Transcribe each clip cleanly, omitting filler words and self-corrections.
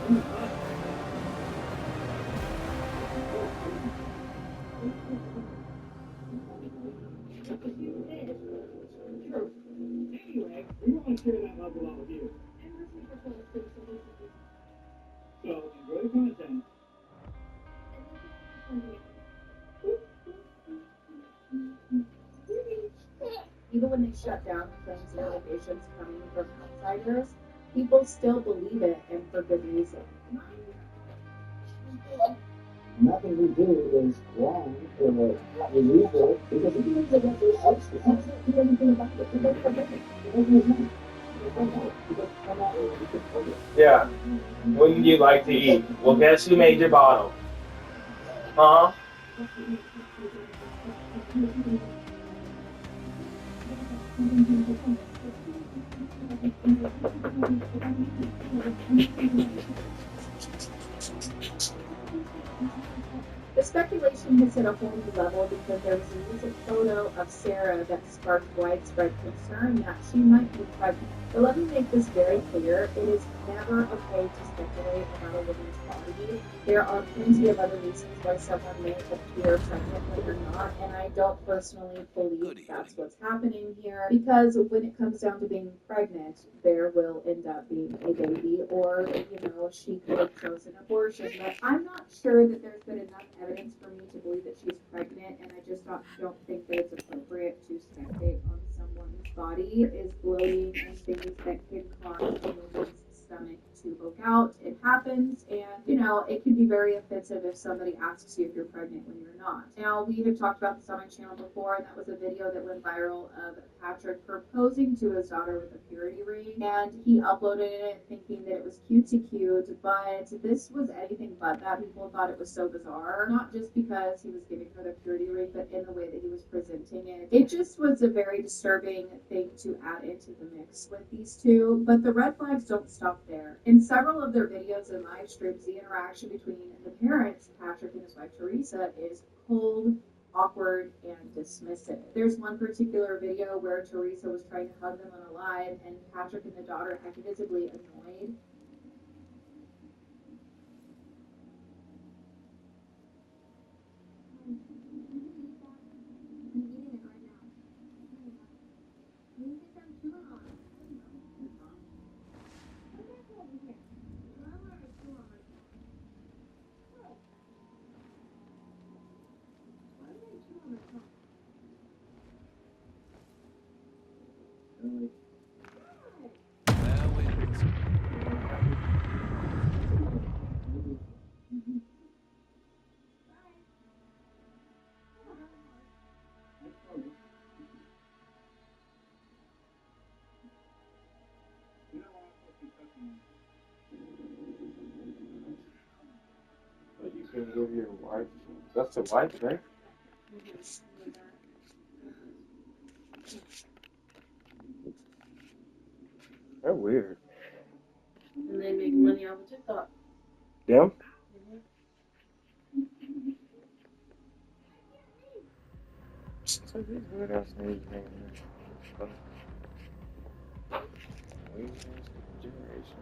Anyway, we want to share that love with all of you. So enjoy the content. Even when they shut down the claims and allegations coming from outsiders, people still believe it, and for good reason. Nothing we do is wrong or illegal because it means that they're supposed to. That's not do anything about it. It doesn't affect it. Yeah. Wouldn't you like to eat? Well, guess who made your bottle? Huh? The speculation has hit a whole new level because there was a recent photo of Sarah that sparked widespread concern that she might be pregnant. But let me make this very clear, it is never okay to speculate about a woman's body. There are plenty of other reasons why someone may appear pregnant when they're not, and I don't personally believe that's what's happening here, because when it comes down to being pregnant, there will end up being a baby, or, she could have chosen abortion. But I'm not sure that there's been enough evidence for me to believe that she's pregnant, and I just don't think that it's appropriate to speculate on someone's body. There is bloating and things that can cause a woman's stomach to poke out. It happens, and it can be very offensive if somebody asks you if you're pregnant when you're not. Now, we have talked about this on my channel before, and that was a video that went viral of Patrick proposing to his daughter with a purity ring, and he uploaded it thinking that it was cutesy cute, but this was anything but that. People thought it was so bizarre, not just because he was giving her the purity ring, but in the way that he was presenting it. It just was a very disturbing thing to add into the mix with these two, but the red flags don't stop there. In several of their videos and live streams, the interaction between the parents, Patrick and his wife Teresa, is cold, awkward, and dismissive. There's one particular video where Teresa was trying to hug them unalive, and Patrick and the daughter acted visibly annoyed. But you can give your wife. That's the wife, right? They're weird. And they make money off of TikTok. Them? So these weird ass names, man. Weird ass generation.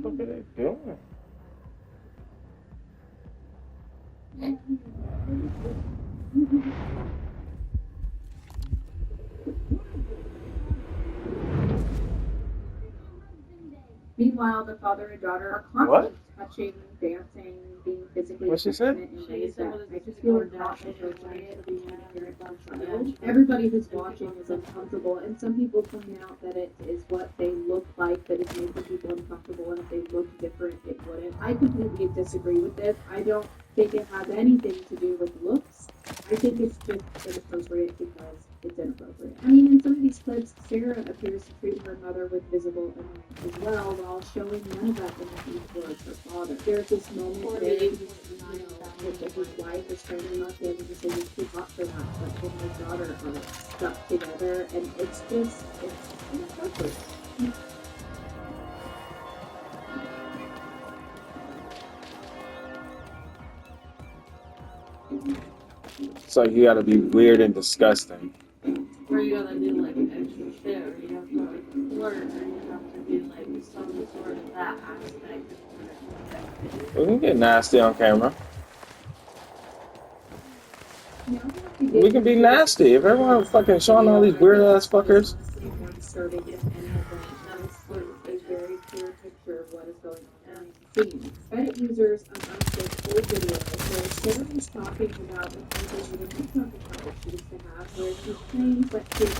What are they doing? Meanwhile, the father and daughter are constantly touching, dancing, being physically affectionate in ways that I just feel are not appropriate between a parent and a child. Everybody who's watching is uncomfortable, and some people point out that it is what they look like that is making people uncomfortable, and if they looked different, it wouldn't. I completely disagree with this. I don't think it has anything to do with looks. I think it's just inappropriate because it's it's inappropriate. I mean, in some of these clips, Sarah appears to treat her mother with visible annoyance as well, while showing none of that empathy towards her father. There's this moment where his wife is trying to look in and say he's too hot for that, but him and his daughter are stuck together, and it's inappropriate. It's like you gotta be weird and disgusting. Or you gotta do like extra shit, or you have to like flirt, or you have to do like some sort of that aspect. We can get nasty on camera. We can be nasty. If everyone fucking showing all these weird ass fuckers. More disturbing than any of them. This was a very clear picture of what is going on behind the scenes. Reddit users unearthed this old video where Sarah was talking about an overrated TikTok account she used to have, where she claims that she was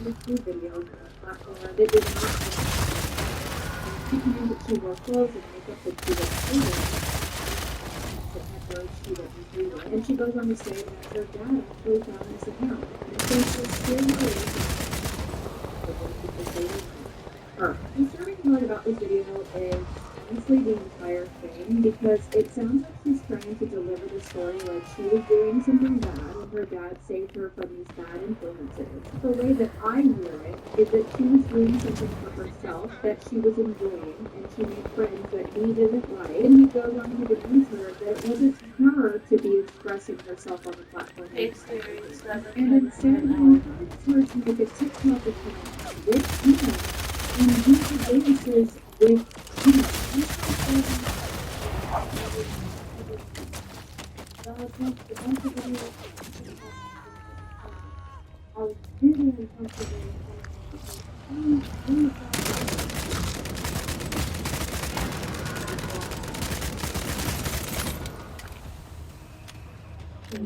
this new video on the platform. It did not. She claimed that she wore clothes and makeup that she was and she goes on to say that her dad actually found this account. And so she's scared her. The disturbing part about this video is honestly the entire thing, because it sounds like she's trying to deliver the story like she was doing something bad and her dad saved her from these bad influences. The way that I hear it is that she was doing something for herself that she was enjoying, and she made friends that he didn't like, and he goes on to convince her that it wasn't her to be expressing herself on the platform. And instead, he encourages her to make a TikTok account with him and do the dances with him.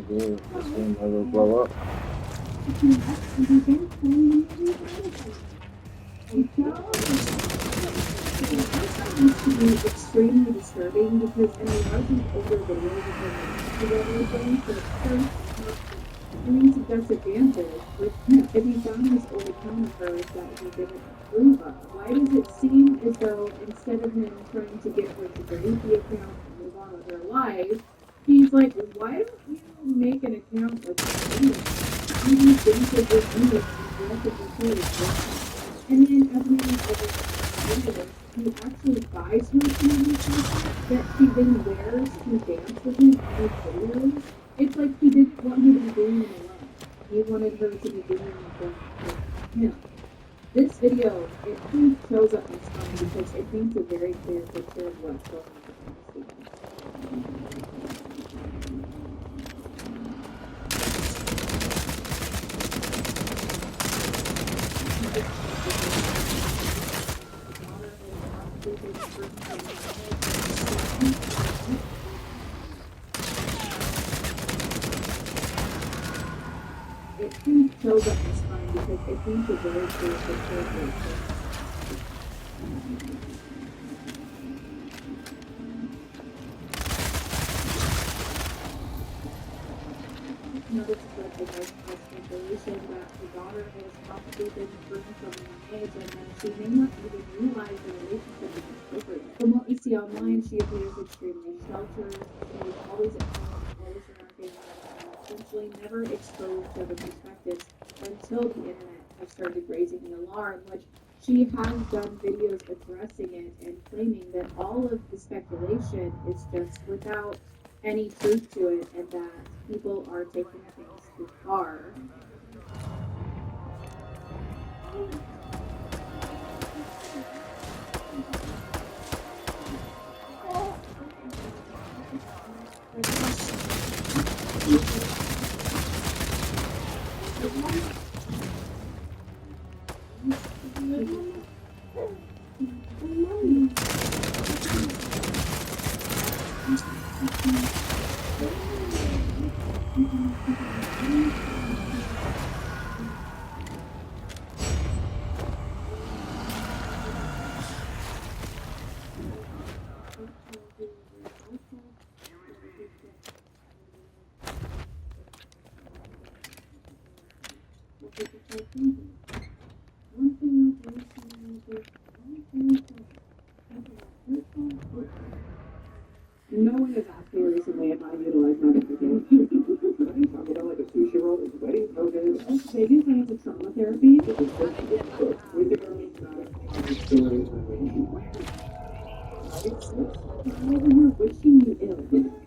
This one never blow up. Extremely disturbing because in a lot of these older videos of her everything, the first doing suggestive dances with him. If he found this old account of hers that he didn't approve of, why does it seem as though instead of him trying to get her to delete the account and move on with her life, he's like, why don't you make an account with me? You do dances with me and aggressively play with me. And then as we move over he actually buys her shoes that she then wears to dance with him in his videos. It's like he didn't want her to be doing it alone. He wanted her to be doing it with him. This video, it kind of shows up my spine because it paints a very clear picture of what's going on behind the It kind of shows up my spine because it paints a very clear picture of what's going on. Notice that the wife has speculation that the daughter has possibly been burned from an age and that she may not even realize the relationship is appropriate. From what we see online, she appears extremely sheltered. She's always at home, always around family, and essentially never exposed to other perspectives until the internet has started raising the alarm, which she has done videos addressing it and claiming that all of the speculation is just without any truth to it and that people are taking things too far. people start thinking. One thing I've recently is very simple. No one has asked me recently if I utilize my Vicodin. What are you talking about, like a sushi roll? Is wedding poses? They do things with trauma therapy. With the early stories of wishing. Over here wishing you ill.